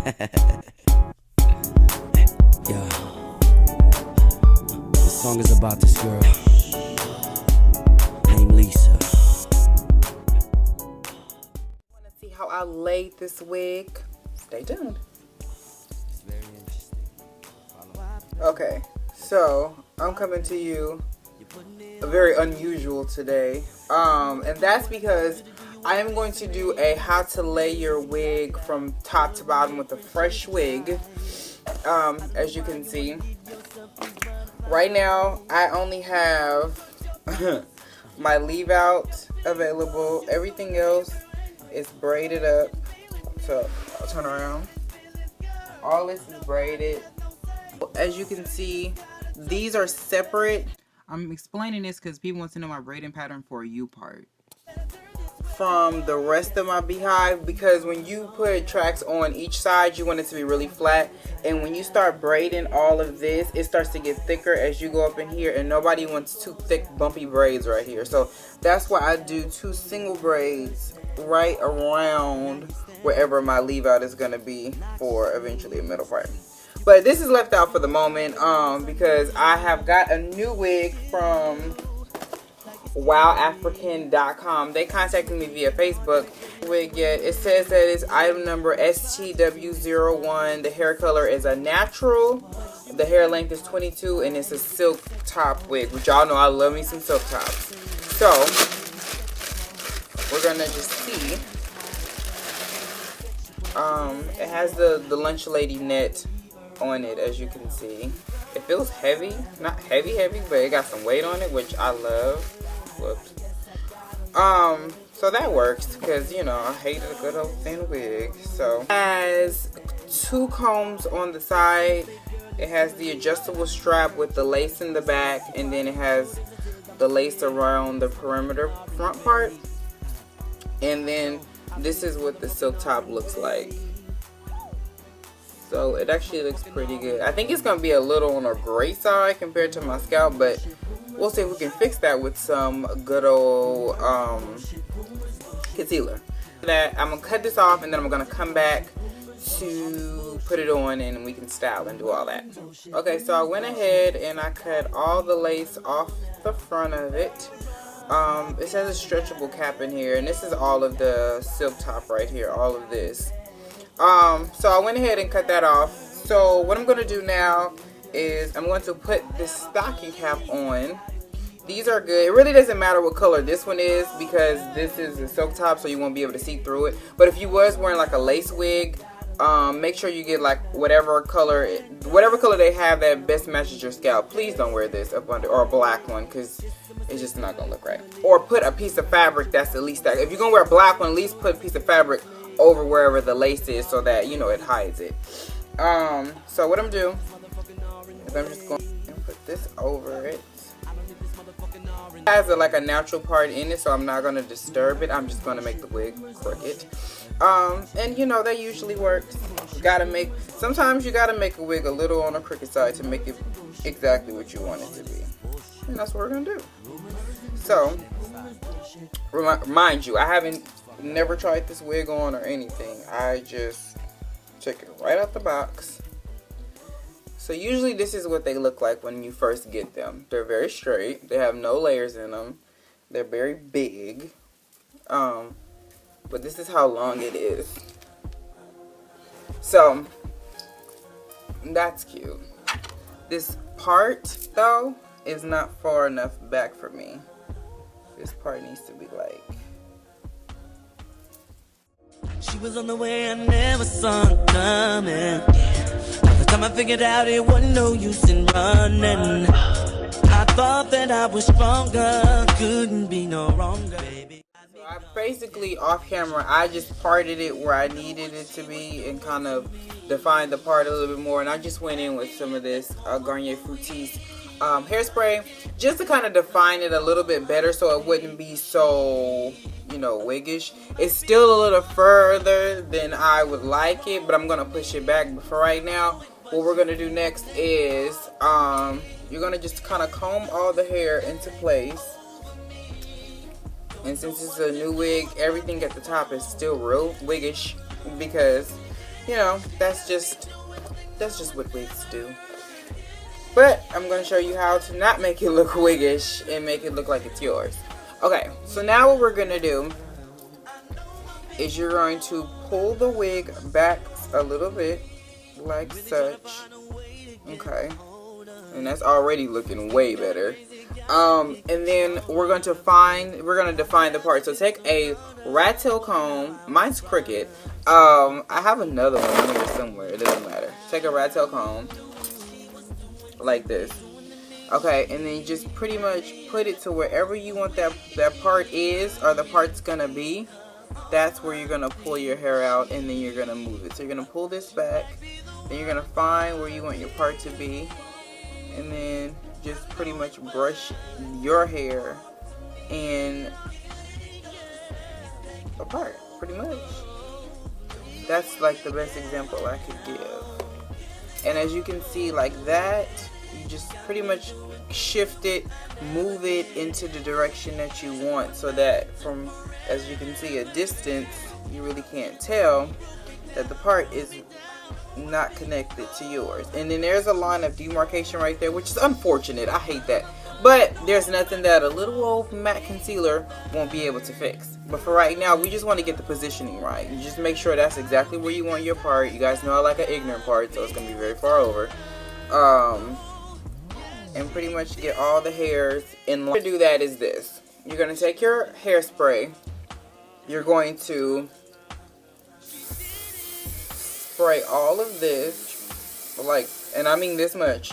Yeah. This song is about this girl named Lisa. Want to see how I laid this wig? Stay tuned. It's very interesting. Okay, so I'm coming to you very unusual today, and that's because I am going to do a how to lay your wig from top to bottom with a fresh wig. As you can see, right now I only have my leave out available. Everything else is braided up. So I'll turn around. All this is braided. As you can see, these are separate. I'm explaining this because people want to know my braiding pattern for a U part from the rest of my beehive, because when you put tracks on each side, you want it to be really flat, and when you start braiding all of this, it starts to get thicker as you go up in here, and nobody wants too thick bumpy braids right here. So that's why I do 2 single braids right around wherever my leave out is going to be for eventually a middle part. But this is left out for the moment because I have got a new wig from wowafrican.com. They contacted me via Facebook. Wig yet. It says that it's item number STW01. The hair color is a natural. The hair length is 22, and it's a silk top wig, which y'all know I love me some silk tops. So we're gonna just see. It has the lunch lady net on it, as you can see. It feels heavy, not heavy, but it got some weight on it, which I love. Whoops. So that works because, you know, I hated a good old thin wig. So it has 2 combs on the side. It has the adjustable strap with the lace in the back, and then it has the lace around the perimeter front part. And then this is what the silk top looks like. So it actually looks pretty good. I think it's going to be a little on the gray side compared to my scalp, but we'll see if we can fix that with some good old concealer. I'm going to cut this off, and then I'm going to come back to put it on, and we can style and do all that. Okay, so I went ahead and I cut all the lace off the front of it. It says a stretchable cap in here, and this is all of the silk top right here, all of this. So I went ahead and cut that off. So what I'm going to do now is I'm going to put this stocking cap on. These are good. It really doesn't matter what color this one is because this is a silk top, so you won't be able to see through it. But if you was wearing like a lace wig, make sure you get like whatever color they have that best matches your scalp. Please don't wear this up under, or a black one, because it's just not going to look right. Or put a piece of fabric that's at least that. If you're going to wear a black one, at least put a piece of fabric over wherever the lace is so that, you know, it hides it. So what I'm doing is I'm just going to put this over it. It has like a natural part in it, so I'm not going to disturb it. I'm just going to make the wig crooked. And you know, that usually works. Sometimes you gotta make a wig a little on the crooked side to make it exactly what you want it to be. And that's what we're gonna do. So, mind you, I haven't never tried this wig on or anything. I just took it right out the box. So usually this is what they look like when you first get them. They're very straight. They have no layers in them. They're very big. But this is how long it is. So that's cute. This part though is not far enough back for me. This part needs to be like. She was on the way, I never saw her coming. By the time I figured out it wasn't no use in running, I thought that I was stronger, couldn't be no wronger, baby. I basically, off camera, I just parted it where I needed it to be and kind of defined the part a little bit more. And I just went in with some of this Garnier Fructis hairspray just to kind of define it a little bit better so it wouldn't be so, you know, wiggish. It's still a little further than I would like it, but I'm going to push it back. But for right now, what we're going to do next is you're going to just kind of comb all the hair into place. And since it's a new wig, everything at the top is still real wiggish because you know, that's just what wigs do. But I'm going to show you how to not make it look wiggish and make it look like it's yours. Okay, so now what we're going to do is you're going to pull the wig back a little bit like such. Okay, and that's already looking way better. And then we're going to define the part. So take a rat tail comb. Mine's crooked. I have another one here somewhere. It doesn't matter. Take a rat tail comb like this. Okay, and then you just pretty much put it to wherever you want that part is, or the part's gonna be. That's where you're gonna pull your hair out, and then you're gonna move it. So you're gonna pull this back, then you're gonna find where you want your part to be, and then just pretty much brush your hair in apart, pretty much. That's like the best example I could give. And as you can see, like that, you just pretty much shift it, move it into the direction that you want, so that from, as you can see, a distance, you really can't tell that the part is not connected to yours. And then there's a line of demarcation right there, which is unfortunate. I hate that. But there's nothing that a little old matte concealer won't be able to fix. But for right now, we just want to get the positioning right. You just make sure that's exactly where you want your part. You guys know I like an ignorant part, so it's going to be very far over. And pretty much get all the hairs in line. To do that is this. You're going to take your hairspray. You're going to spray all of this, like, and I mean this much,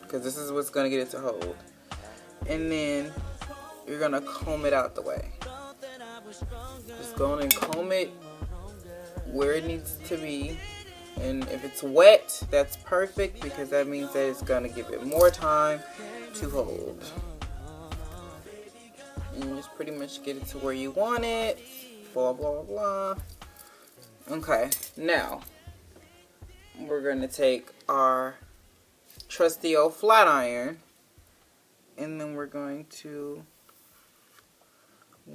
because this is what's going to get it to hold. And then you're going to comb it out the way. Just go on and comb it where it needs to be. And if it's wet, that's perfect, because that means that it's going to give it more time to hold. And you just pretty much get it to where you want it. Blah, blah, blah. Okay, now we're going to take our trusty old flat iron, and then we're going to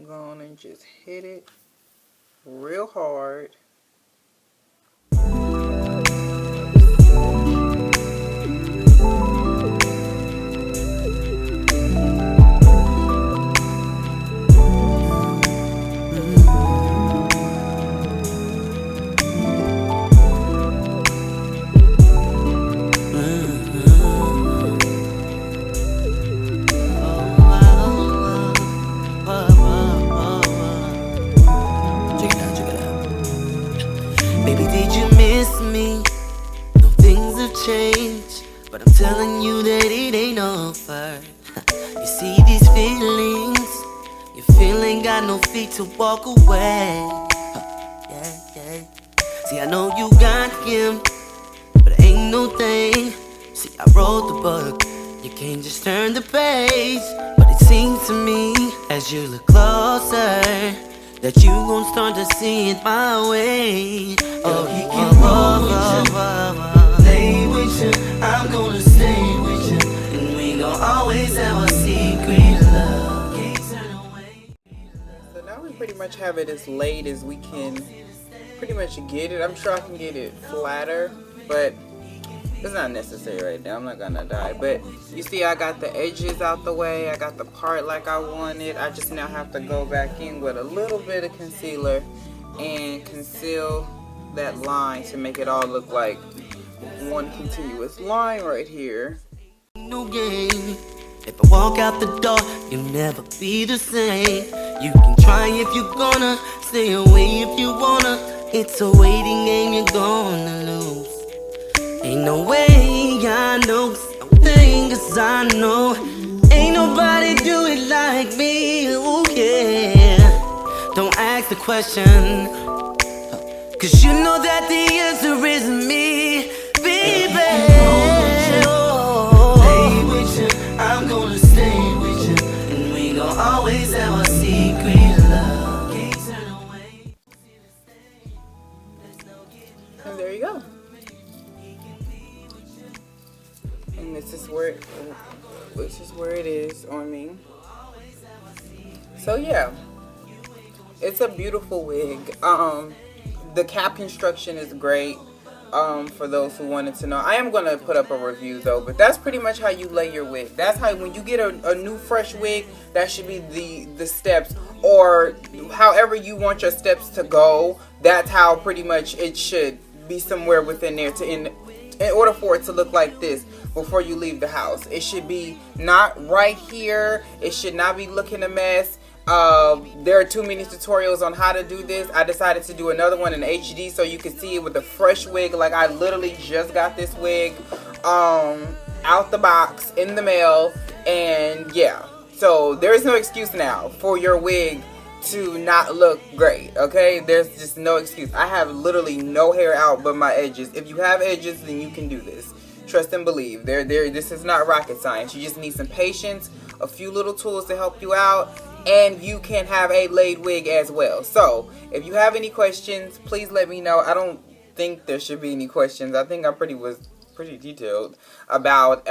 go on and just hit it real hard. Baby, did you miss me? No, things have changed, but I'm telling you that it ain't over. You see these feelings, you feel ain't got no feet to walk away. Yeah, yeah. See, I know you got him, but ain't no thing. See, I wrote the book, you can't just turn the page. But it seems to me, as you look closer, that you gon' start to see it my way. Oh, he can play with you, I'm gonna stay with you, and we gon' always have a secret love. Can't turn away. So now we pretty much have it as laid as we can pretty much get it. I'm sure I can get it flatter, but it's not necessary right now. I'm not gonna die. But you see, I got the edges out the way. I got the part like I wanted. I just now have to go back in with a little bit of concealer and conceal that line to make it all look like one continuous line right here. No game. If I walk out the door, you'll never be the same. You can try if you're gonna, stay away if you wanna. It's a waiting game you're gonna lose. Ain't no way, I know, no thing, 'cause I know ain't nobody do it like me, ooh yeah. Don't ask the question, 'cause you know that the answer is me, baby. Stay with you, I'm gonna stay with you, and we gon' always have a secret love. Can't turn away. And there you go. And this is where it is on me. So yeah, it's a beautiful wig. The cap construction is great. for those who wanted to know. I am going to put up a review though, but that's pretty much how you lay your wig. That's how, when you get a new fresh wig, that should be the steps, or however you want your steps to go. That's how pretty much it should be, somewhere within there, to in order for it to look like this before you leave the house. It should be not right here. It should not be looking a mess. There are too many tutorials on how to do this. I decided to do another one in HD so you can see it with a fresh wig. Like, I literally just got this wig out the box in the mail, and yeah, so there is no excuse now for your wig to not look great. Okay, there's just no excuse. I have literally no hair out but my edges. If you have edges, then you can do this. Trust and believe. This is not rocket science. You just need some patience, a few little tools to help you out, and you can have a laid wig as well. So if you have any questions, please let me know. I don't think there should be any questions. I think I was pretty detailed about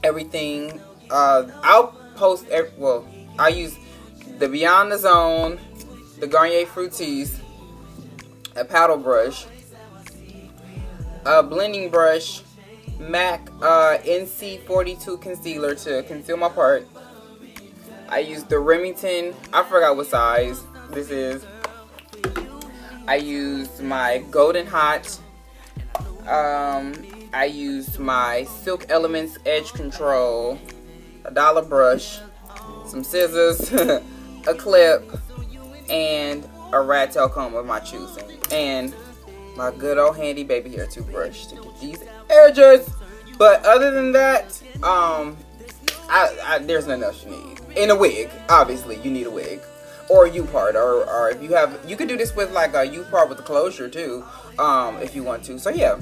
everything. I'll post I use the Beyond the Zone, the Garnier Fructis, a paddle brush, a blending brush, MAC NC42 concealer to conceal my part. I used the Remington, I forgot what size this is. I used my Golden Hot. I used my Silk Elements Edge Control, a dollar brush, some scissors, a clip, and a rat tail comb of my choosing, and my good old handy baby hair toothbrush to get these edges. But other than that, there's nothing else you need. In a wig, obviously, you need a wig. Or a U-part, or if you have, you could do this with like a U-part with the closure too, if you want to. So yeah,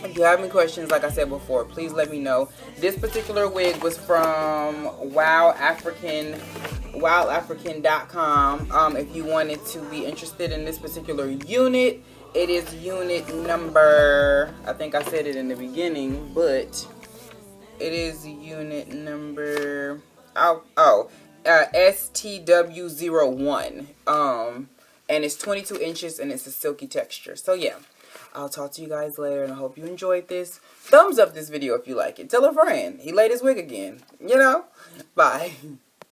if you have any questions, like I said before, please let me know. This particular wig was from wowafrican.com. If you wanted to be interested in this particular unit, it is unit number, I think I said it in the beginning, but it is unit number, STW01. And it's 22 inches and it's a silky texture. So yeah, I'll talk to you guys later, and I hope you enjoyed this. Thumbs up this video if you like it. Tell a friend. He laid his wig again. You know? Bye.